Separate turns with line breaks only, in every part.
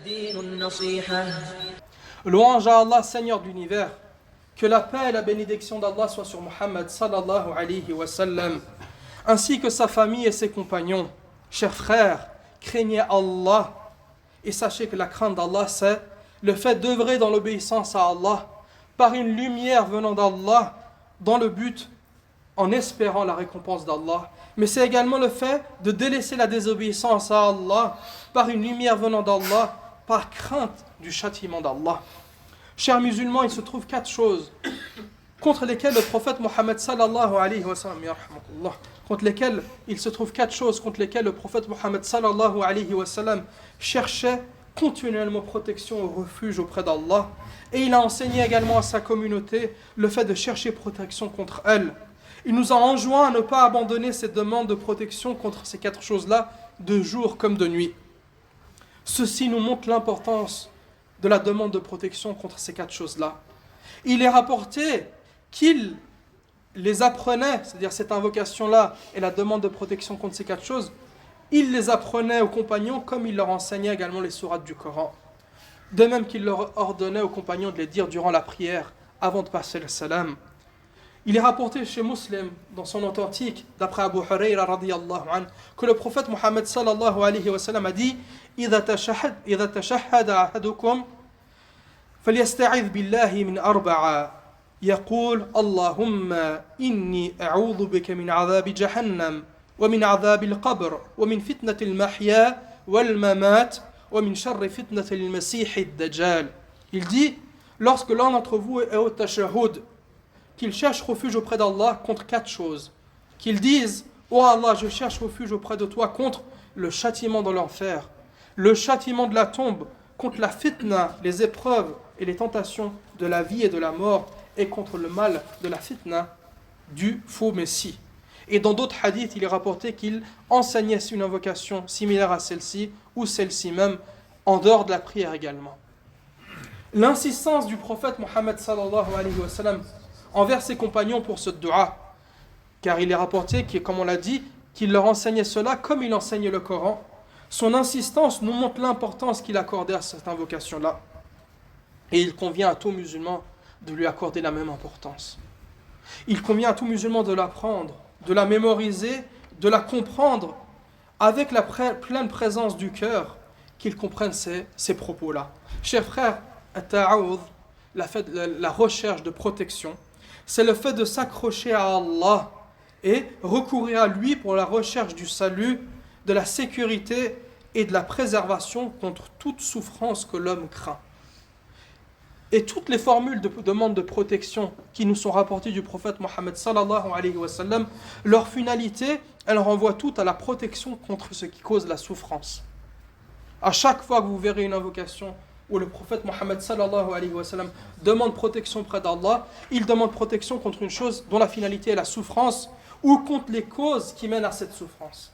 الدين النصيحة.
Louange à Allah, Seigneur de l'univers. Que la paix et la bénédiction d'Allah soient sur Muhammad sallallahu alayhi wa sallam, ainsi que sa famille et ses compagnons. Chers frères, craignez Allah et sachez que la crainte d'Allah, c'est le fait d'œuvrer dans l'obéissance à Allah par une lumière venant d'Allah dans le but en espérant la récompense d'Allah. Mais c'est également le fait de délaisser la désobéissance à Allah par une lumière venant d'Allah par crainte du châtiment d'Allah. Chers musulmans, il se trouve 4 choses contre lesquelles le prophète Mohammed sallallahu alayhi wa sallam, contre lesquelles il se trouve 4 choses contre lesquelles le prophète Mohammed sallallahu alayhi wa sallam cherchait continuellement protection au refuge auprès d'Allah, et il a enseigné également à sa communauté le fait de chercher protection contre elle. Il nous a enjoint à ne pas abandonner cette demande de protection contre ces 4 choses-là, de jour comme de nuit. Ceci nous montre l'importance de la demande de protection contre ces 4 choses-là. Il est rapporté qu'il les apprenait, c'est-à-dire cette invocation-là et la demande de protection contre ces 4 choses, il les apprenait aux compagnons comme il leur enseignait également les sourates du Coran. De même qu'il leur ordonnait aux compagnons de les dire durant la prière avant de passer le salam. Il est rapporté chez Muslim, dans son authentique, d'après Abu Hurayra radiyallahu anhu, que le prophète Muhammad sallallahu alayhi wa sallam a dit إذا تشهد أحدكم فليستعذ بالله من 4 يقول اللهم إني أعوذ بك من عذاب جهنم ومن عذاب القبر ومن فتنة المحيا والممات ومن شر فتنة المسيح الدجال. Il dit, lorsque l'un d'entre vous est au tashahhud, qu'il cherche refuge auprès d'Allah contre 4 choses. Qu'il dise, ô Allah, je cherche refuge auprès de toi contre le châtiment de l'enfer, le châtiment de la tombe, contre la fitna, les épreuves et les tentations de la vie et de la mort, et contre le mal de la fitna du faux messie. Et dans d'autres hadiths, il est rapporté qu'il enseignait une invocation similaire à celle-ci, ou celle-ci même, en dehors de la prière également. L'insistance du prophète Mohammed sallallahu alayhi wa sallam envers ses compagnons pour ce dua, car il est rapporté, comme on l'a dit, qu'il leur enseignait cela comme il enseigne le Coran. Son insistance nous montre l'importance qu'il accordait à cette invocation-là. Et il convient à tout musulman de lui accorder la même importance. Il convient à tout musulman de l'apprendre, de la mémoriser, de la comprendre avec la pleine présence du cœur, qu'il comprenne ces propos-là. Chers frères, la recherche de protection, c'est le fait de s'accrocher à Allah et recourir à lui pour la recherche du salut, de la sécurité et de la préservation contre toute souffrance que l'homme craint. Et toutes les formules de demande de protection qui nous sont rapportées du prophète Mohammed sallallahu alayhi wa sallam, leur finalité, elles renvoient toutes à la protection contre ce qui cause la souffrance. À chaque fois que vous verrez une invocation où le prophète Mohammed sallallahu alayhi wa sallam demande protection près d'Allah, il demande protection contre une chose dont la finalité est la souffrance ou contre les causes qui mènent à cette souffrance.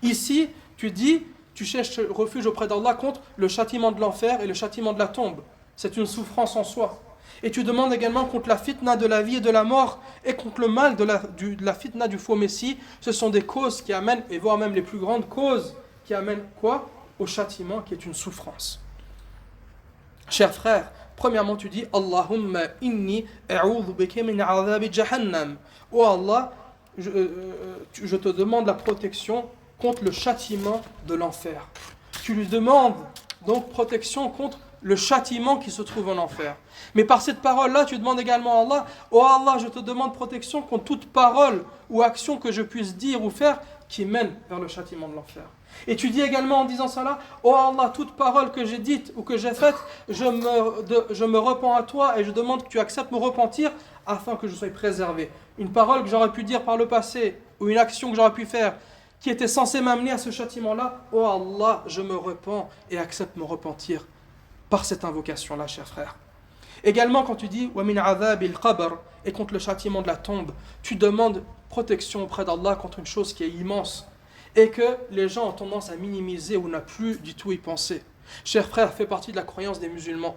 Ici, tu cherches refuge auprès d'Allah contre le châtiment de l'enfer et le châtiment de la tombe. C'est une souffrance en soi. Et tu demandes également contre la fitna de la vie et de la mort et contre le mal de la fitna du faux messie. Ce sont des causes qui amènent, et voire même les plus grandes causes, qui amènent quoi ? Au châtiment qui est une souffrance. Chers frères, premièrement tu dis Allahumma inni a'udhu bika min adhabi jahannam. Oh Allah, je te demande la protection contre le châtiment de l'enfer. Tu lui demandes donc protection contre le châtiment qui se trouve en enfer. Mais par cette parole-là, tu demandes également à Allah, oh Allah, je te demande protection contre toute parole ou action que je puisse dire ou faire qui mène vers le châtiment de l'enfer. Et tu dis également en disant cela, oh Allah, toute parole que j'ai dite ou que j'ai faite, je me repens à toi et je demande que tu acceptes mon repentir afin que je sois préservé. Une parole que j'aurais pu dire par le passé ou une action que j'aurais pu faire qui était censée m'amener à ce châtiment-là, oh Allah, je me repens et accepte mon repentir par cette invocation-là, chers frères. Également, quand tu dis « Wa min adhabil qabr » et contre le châtiment de la tombe, tu demandes protection auprès d'Allah contre une chose qui est immense et que les gens ont tendance à minimiser ou n'a plus du tout y penser. Chers frères, fait partie de la croyance des musulmans.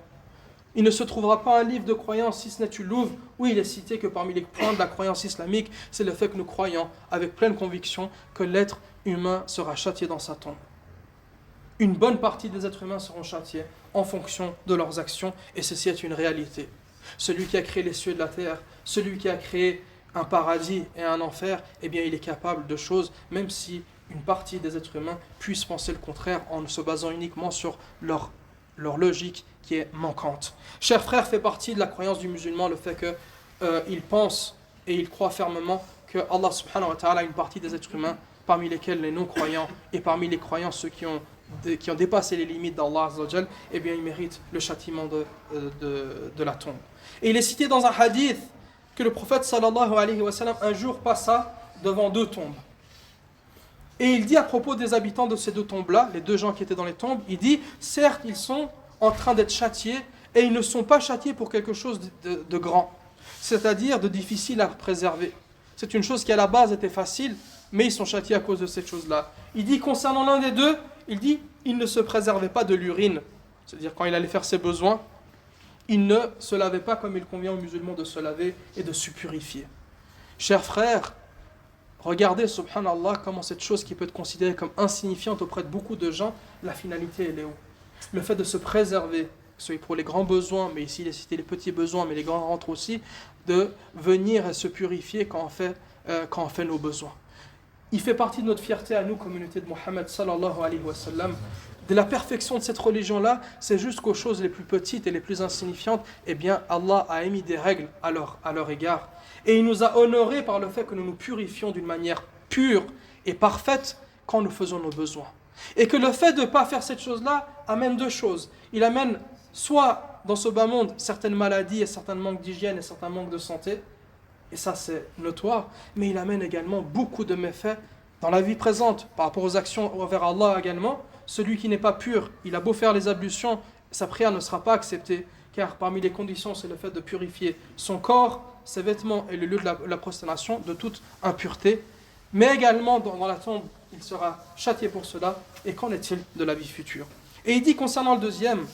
Il ne se trouvera pas un livre de croyance, si ce n'est tu l'ouvres, où il est cité que parmi les points de la croyance islamique, c'est le fait que nous croyons avec pleine conviction que l'être humain sera châtié dans sa tombe. une bonne partie des êtres humains seront châtiés en fonction de leurs actions, et ceci est une réalité. Celui qui a créé les cieux et la terre, celui qui a créé un paradis et un enfer, eh bien il est capable de choses, même si une partie des êtres humains puisse penser le contraire en se basant uniquement sur leur logique qui est manquante. Chers frères, fait partie de la croyance du musulman le fait qu'il pense et il croit fermement que Allah subhanahu wa ta'ala a une partie des êtres humains, parmi lesquels les non-croyants et parmi les croyants ceux qui ont dépassé les limites d'Allah azza wa jal, eh bien ils méritent le châtiment de la tombe. Et il est cité dans un hadith que le prophète sallallahu alayhi wa sallam un jour passa devant 2 tombes. Et il dit à propos des habitants de ces 2 tombes-là, les 2 gens qui étaient dans les tombes, il dit, certes, ils sont en train d'être châtiés, et ils ne sont pas châtiés pour quelque chose de grand, c'est-à-dire de difficile à préserver. C'est une chose qui à la base était facile, mais ils sont châtiés à cause de cette chose-là. Il dit, concernant l'un des 2, il dit, il ne se préservait pas de l'urine, c'est-à-dire quand il allait faire ses besoins, il ne se lavait pas comme il convient aux musulmans de se laver et de se purifier. Chers frères, regardez, subhanallah, comment cette chose qui peut être considérée comme insignifiante auprès de beaucoup de gens, la finalité, elle est où? Le fait de se préserver, que ce soit pour les grands besoins, mais ici il est cité les petits besoins, mais les grands rentrent aussi, de venir et se purifier quand on fait nos besoins. Il fait partie de notre fierté à nous, communauté de Mohammed sallallahu alayhi wa sallam. De la perfection de cette religion-là, c'est juste qu'aux choses les plus petites et les plus insignifiantes, eh bien Allah a émis des règles à leur égard. Et il nous a honorés par le fait que nous nous purifions d'une manière pure et parfaite quand nous faisons nos besoins. Et que le fait de ne pas faire cette chose-là amène 2 choses. Il amène soit dans ce bas monde certaines maladies et certains manques d'hygiène et certains manques de santé, et ça c'est notoire, mais il amène également beaucoup de méfaits dans la vie présente, par rapport aux actions envers Allah également. Celui qui n'est pas pur, il a beau faire les ablutions, sa prière ne sera pas acceptée, car parmi les conditions, c'est le fait de purifier son corps, ses vêtements et le lieu de la prosternation de toute impureté. Mais également, dans la tombe, il sera châtié pour cela. Et qu'en est-il de la vie future? Et il dit concernant le deuxième,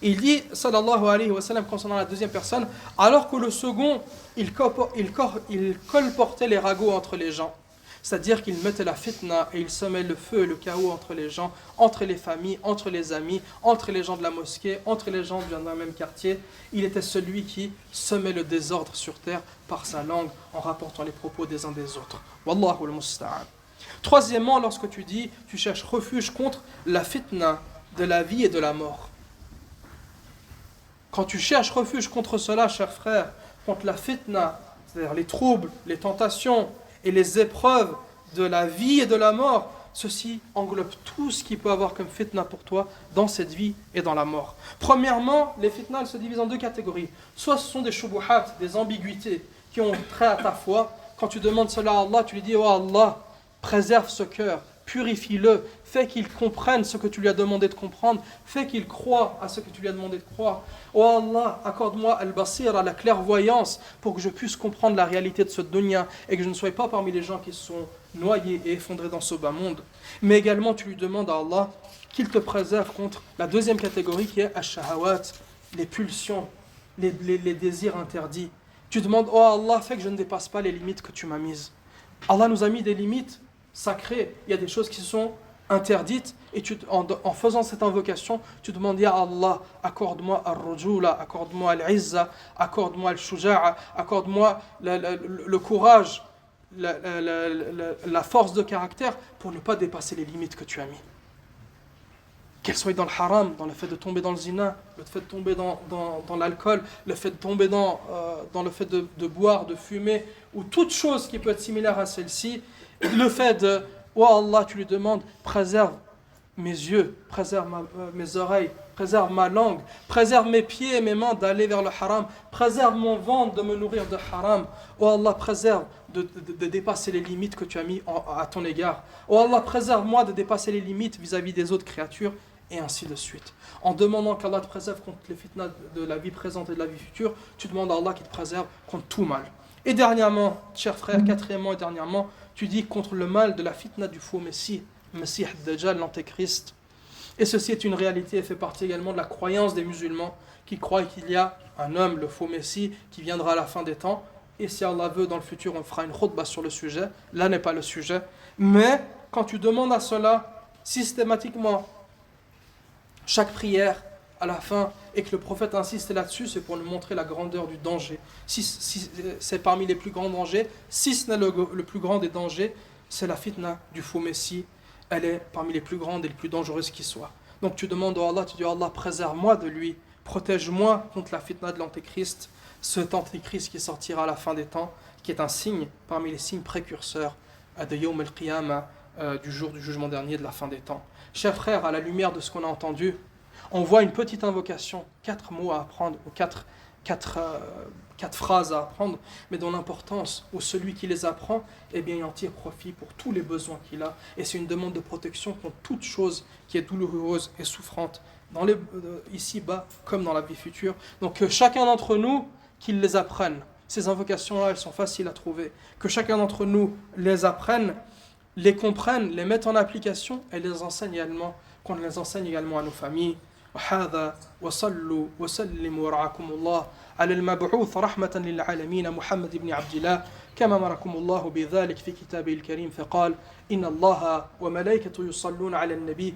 il dit, sallallahu alayhi wa sallam, concernant la deuxième personne, alors que le second, il colportait les ragots entre les gens. C'est-à-dire qu'il mettait la fitna et il semait le feu et le chaos entre les gens, entre les familles, entre les amis, entre les gens de la mosquée, entre les gens d'un même quartier. Il était celui qui semait le désordre sur terre par sa langue en rapportant les propos des uns des autres. Wallahu al-musta'an. Troisièmement, lorsque tu dis, tu cherches refuge contre la fitna de la vie et de la mort. Quand tu cherches refuge contre cela, chers frères, contre la fitna, c'est-à-dire les troubles, les tentations, et les épreuves de la vie et de la mort, ceci englobe tout ce qui peut avoir comme fitna pour toi dans cette vie et dans la mort. Premièrement, les fitnas se divisent en 2 catégories. Soit ce sont des shubuhat, des ambiguïtés qui ont trait à ta foi. Quand tu demandes cela à Allah, tu lui dis « Oh Allah, préserve ce cœur, purifie-le, fais qu'il comprenne ce que tu lui as demandé de comprendre, fais qu'il croie à ce que tu lui as demandé de croire. Oh Allah, accorde-moi al-basira, la clairvoyance, pour que je puisse comprendre la réalité de ce dunya et que je ne sois pas parmi les gens qui sont noyés et effondrés dans ce bas monde. » Mais également, tu lui demandes à Allah qu'il te préserve contre la deuxième catégorie qui est ash-shahawat, les pulsions, les désirs interdits. Tu demandes « Oh Allah, fais que je ne dépasse pas les limites que tu m'as mises. » Allah nous a mis des limites sacrées. Il y a des choses qui sont interdites et en faisant cette invocation, tu demandes « Ya Allah, accorde-moi al-rujula, accorde-moi al-izza, accorde-moi al-shuja'a, accorde-moi le courage, la force de caractère pour ne pas dépasser les limites que tu as mis. » Qu'elles soient dans le haram, dans le fait de tomber dans le zina, le fait de tomber dans l'alcool, le fait de tomber dans le fait de boire, de fumer, ou toute chose qui peut être similaire à celle-ci, le fait de « Oh Allah, tu lui demandes, préserve mes yeux, préserve mes oreilles, préserve ma langue, préserve mes pieds et mes mains d'aller vers le haram, préserve mon ventre de me nourrir de haram. Oh Allah, préserve de dépasser les limites que tu as mis à ton égard. Oh Allah, préserve-moi de dépasser les limites vis-à-vis des autres créatures. » Et ainsi de suite. En demandant qu'Allah te préserve contre les fitnas de la vie présente et de la vie future, tu demandes à Allah qu'il te préserve contre tout mal. Et dernièrement, chers frères, quatrièmement et dernièrement, tu dis contre le mal de la fitna du faux Messie, Messie Dajjal, l'Antéchrist. Et ceci est une réalité et fait partie également de la croyance des musulmans qui croient qu'il y a un homme, le faux Messie, qui viendra à la fin des temps. Et si Allah veut, dans le futur, on fera une khutbah sur le sujet. Là n'est pas le sujet. Mais quand tu demandes à cela, systématiquement chaque prière à la fin, et que le prophète insiste là-dessus, c'est pour nous montrer la grandeur du danger. Si c'est parmi les plus grands dangers, si ce n'est le plus grand des dangers, c'est la fitna du faux messie. Elle est parmi les plus grandes et les plus dangereuses qui soient. Donc tu demandes à Allah, tu dis Allah, préserve-moi de lui, protège-moi contre la fitna de l'antéchrist, cet antéchrist qui sortira à la fin des temps, qui est un signe parmi les signes précurseurs de Yawm al-Qiyamah, du jour du jugement dernier, de la fin des temps. Chers frères, à la lumière de ce qu'on a entendu, on voit une petite invocation, 4 mots à apprendre, ou 4 phrases à apprendre, mais dont l'importance, ou celui qui les apprend, eh bien, il en tire profit pour tous les besoins qu'il a. Et c'est une demande de protection contre toute chose qui est douloureuse et souffrante, ici-bas comme dans la vie future. Donc que chacun d'entre nous, qu'il les apprenne. Ces invocations-là, elles sont faciles à trouver. Que chacun d'entre nous les apprenne, les comprenne, les mette en application et les enseigne également, qu'on les enseigne également à nos familles. وهذا وصلوا وسلموا ورعاكم الله على المبعوث رحمة للعالمين محمد بن عبد الله كما أمركم الله بذلك في كتابه الكريم فقال إن الله وملائكته يصلون على النبي